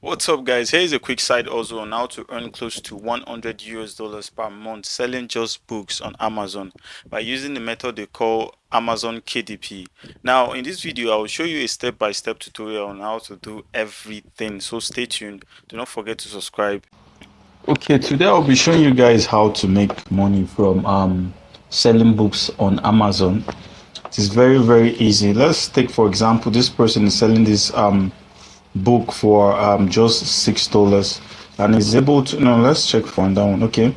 What's up, guys? Here's a quick side hustle on how to earn close to $100 per month selling just books on Amazon by using the method they call Amazon KDP. Now, in this video, I will show you a step-by-step tutorial on how to do everything. So stay tuned. Do not forget to subscribe. Okay, today I'll be showing you guys how to make money from selling books on Amazon. It is very easy. Let's take for example, this person is selling this book for just $6 and is able to let's check for that one. Okay,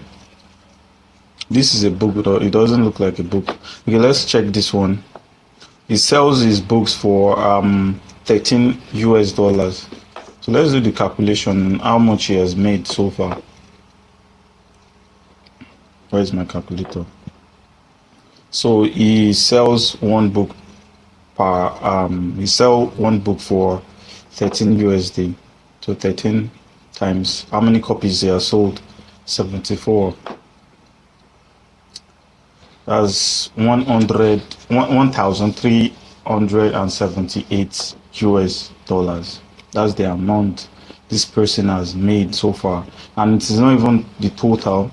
this is a book, but it doesn't look like a book. Okay, let's check this one. He sells his books for 13 US dollars. So let's do the calculation how much he has made so far. Where's my calculator? So he sells one book per he sell one book for 13 USD. So 13 times how many copies they are sold? 74. That's 1,378 US dollars. That's the amount this person has made so far, and it is not even the total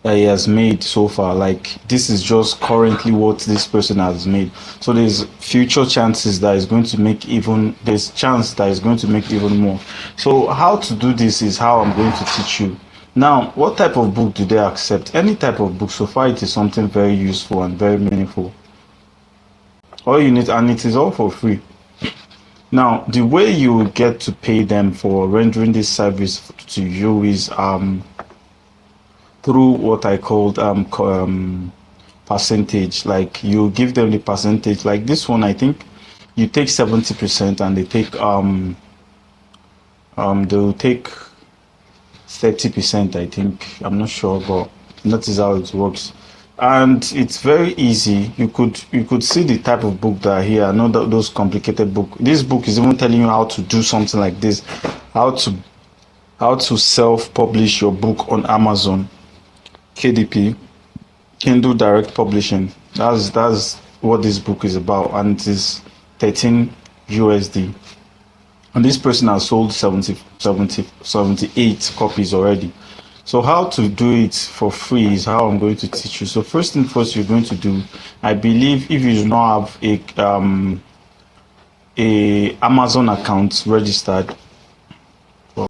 that he has made so far. Like, this is just currently what this person has made. So there's future chances that is going to make even there's chance that is going to make even more. So how to do this is how I'm going to teach you. Now, what type of book do they accept? Any type of book. So far, it is something very useful and very meaningful. All you need, and it is all for free. Now, the way you get to pay them for rendering this service to you is through what I called percentage. Like, you give them the percentage. Like this one, I think you take 70% and they take they'll take 30%. I think, I'm not sure, but that is how it works. And it's very easy. You could see the type of book that are here. Not those complicated book. This book is even telling you how to do something like this, how to self-publish your book on Amazon. KDP, Kindle Direct Publishing. That's what this book is about, and it is 13 USD. And this person has sold 78 copies already. So how to do it for free is how I'm going to teach you. So first thing first, you're going to do, I believe, if you do not have a Amazon account registered.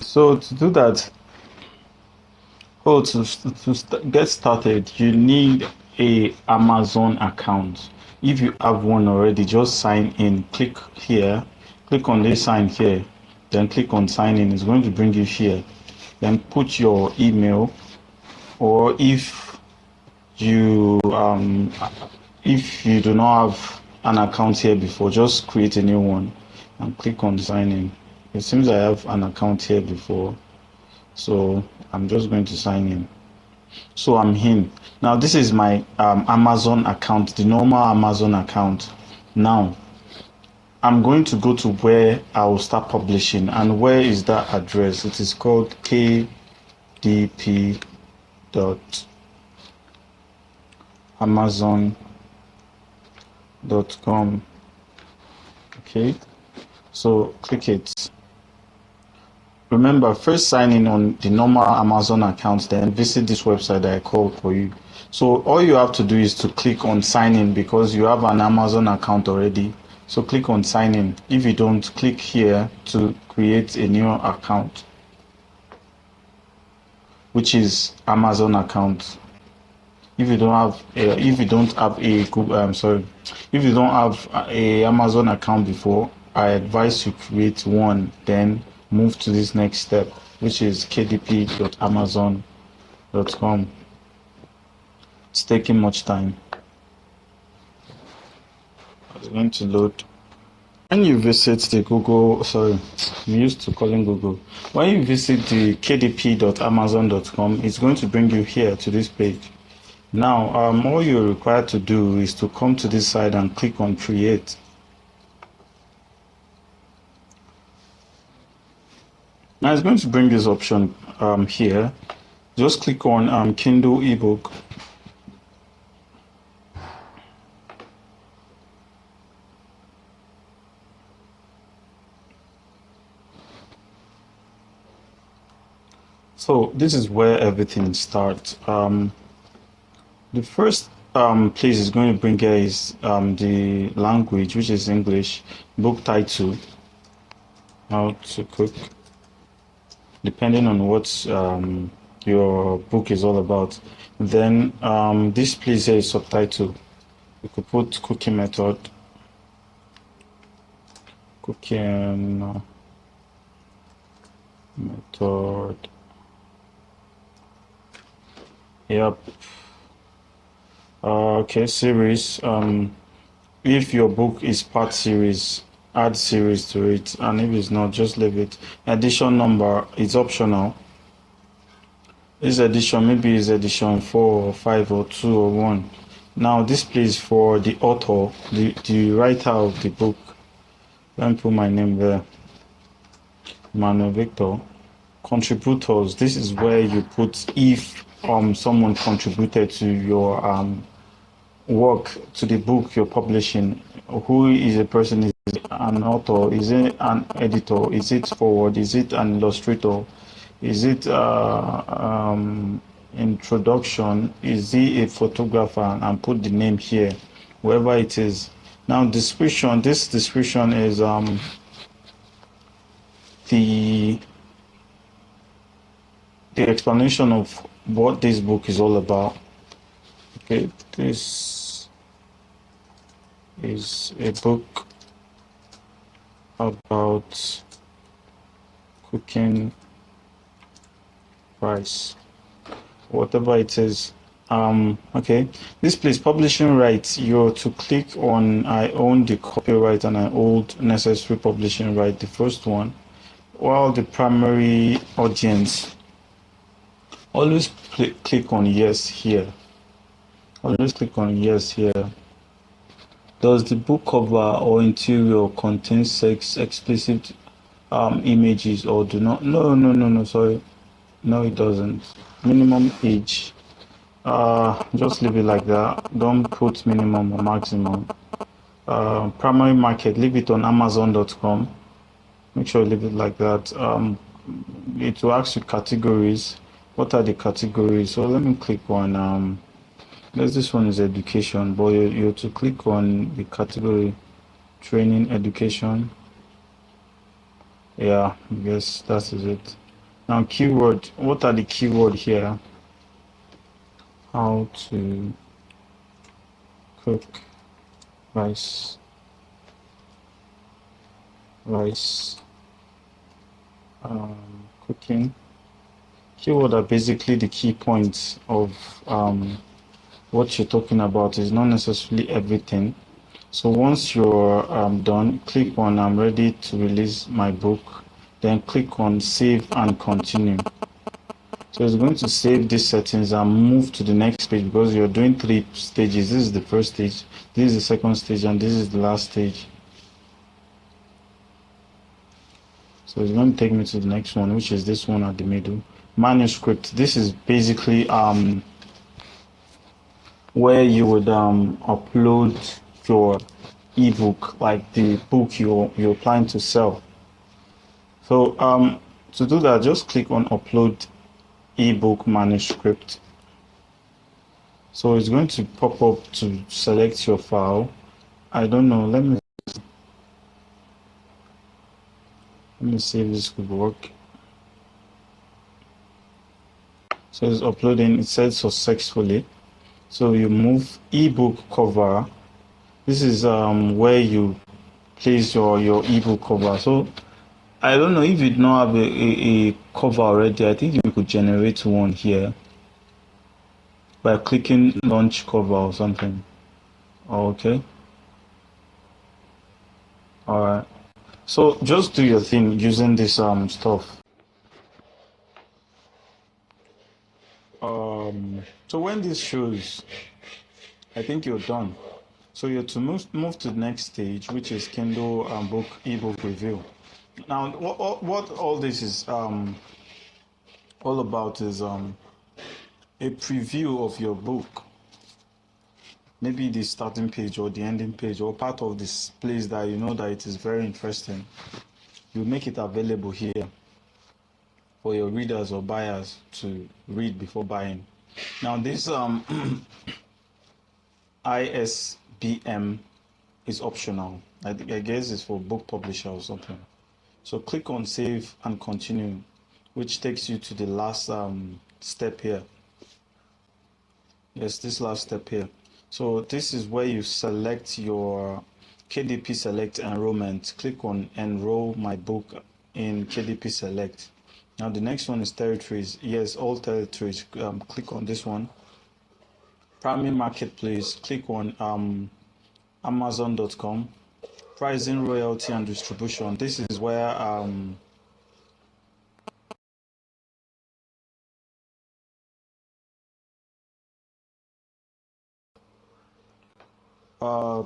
So to do that, get started, you need a Amazon account. If you have one already, just sign in. Click here, click on this sign here, then click on sign in. It's going to bring you here. Then put your email, or you if you do not have an account here before, just create a new one and click on sign in. It seems I have an account here before, so I'm just going to sign in. So I'm in. Now this is my Amazon account, the normal Amazon account. Now I'm going to go to where I will start publishing. And where is that address? It is called kdp.amazon.com. Okay, so click it. Remember, first sign in on the normal Amazon account, then visit this website that I called for you. So all you have to do is to click on sign in because you have an Amazon account already. So click on sign in. If you don't, click here to create a new account, which is Amazon account. If you don't have a Google, if you don't have a Amazon account before, I advise you create one, then move to this next step, which is kdp.amazon.com. It's taking much time. It's going to load. When you visit the Google, I'm used to calling Google. When you visit the kdp.amazon.com, it's going to bring you here to this page. Now, all you're required to do is to come to this side and click on create. Now it's going to bring this option here. Just click on Kindle ebook. So this is where everything starts. The first place is going to bring here is the language, which is English, book title, how to cook, depending on what your book is all about. Then this place here is subtitle. You could put cooking method, cooking method. Yep. Okay, series. If your book is part series, add series to it, and if it's not, just leave it. Edition number is optional. This edition maybe is edition 4 or 5 or 2 or 1. Now this place for the author, the writer of the book. Let me put my name there. Manuel Victor. Contributors. This is where you put if someone contributed to your work, to the book you're publishing. Who is a person? Is it an author? Is it an editor? Is it forward? Is it an illustrator? Is it introduction? Is he a photographer? And put the name here, whoever it is. Now description. This description is the explanation of what this book is all about. Okay, this is a book about cooking rice, whatever it is. Okay, this place publishing rights, you're to click on I own the copyright and I hold necessary publishing right, the first one, while the primary audience, always click on yes here. Always click on yes here. Does the book cover or interior contain sex explicit images or do not? No, sorry. No, it doesn't. Minimum age. Just leave it like that. Don't put minimum or maximum. Primary market, leave it on Amazon.com. Make sure you leave it like that. It will ask you categories. What are the categories? So let me click on this one is education, but you have to click on the category training education. Yeah, I guess that is it. Now keyword, what are the keyword here? How to cook rice cooking. Keyword are basically the key points of what you're talking about. Is not necessarily everything. So once you're done, click on I'm ready to release my book, then click on save and continue. So it's going to save these settings and move to the next page because you're doing 3 stages. This is the first stage, this is the second stage, and this is the last stage. So it's going to take me to the next one, which is this one at the middle. Manuscript. This is basically where you would upload your ebook, like the book you're planning to sell. So to do that, just click on upload ebook manuscript. So it's going to pop up to select your file. I don't know, let me see if this could work. So it's uploading, it says successfully. So you move ebook cover. This is where you place your ebook cover. So I don't know if you don't have a cover already. I think you could generate one here by clicking launch cover or something. Okay. All right. So just do your thing using this stuff. So when this shows, I think you're done. So you're to move to the next stage, which is Kindle book ebook review. Now, what all this is all about is a preview of your book. Maybe the starting page or the ending page or part of this place that you know that it is very interesting. You make it available here for your readers or buyers to read before buying. Now this ISBM is optional. I guess it's for book publisher or something. So click on save and continue, which takes you to the last step here. Yes, this last step here. So this is where you select your KDP Select enrollment. Click on enroll my book in KDP Select. Now the next one is territories. Yes, all territories. Click on this one. Primary marketplace. Click on Amazon.com. Pricing, royalty, and distribution. This is where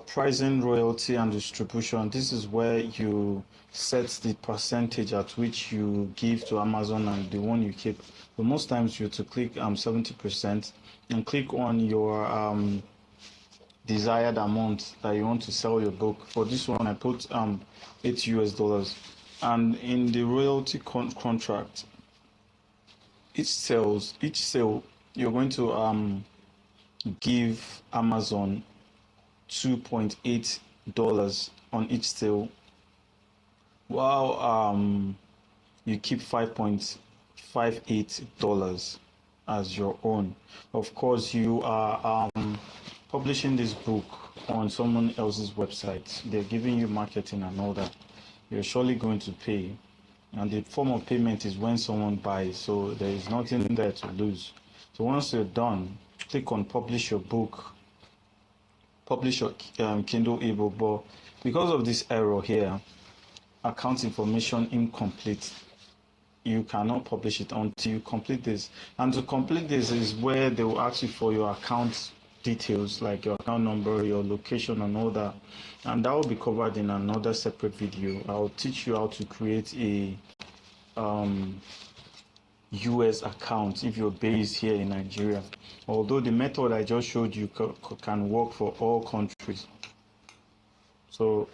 pricing, royalty, and distribution. This is where you set the percentage at which you give to Amazon and the one you keep. But most times you have to click 70% and click on your desired amount that you want to sell your book. For this one, I put $8, and in the royalty contract, each sale you're going to give Amazon $2.8 on each sale, while you keep $5.58 as your own. Of course, you are publishing this book on someone else's website. They're giving you marketing and all that. You're surely going to pay, and the form of payment is when someone buys, so there is nothing there to lose. So once you're done, click on publish your book, publish your Kindle ebook. But because of this error here, account information incomplete, you cannot publish it until you complete this. And to complete this is where they will ask you for your account details, like your account number, your location, and all that. And that will be covered in another separate video. I'll teach you how to create a US account if you're based here in Nigeria. Although the method I just showed you can work for all countries. So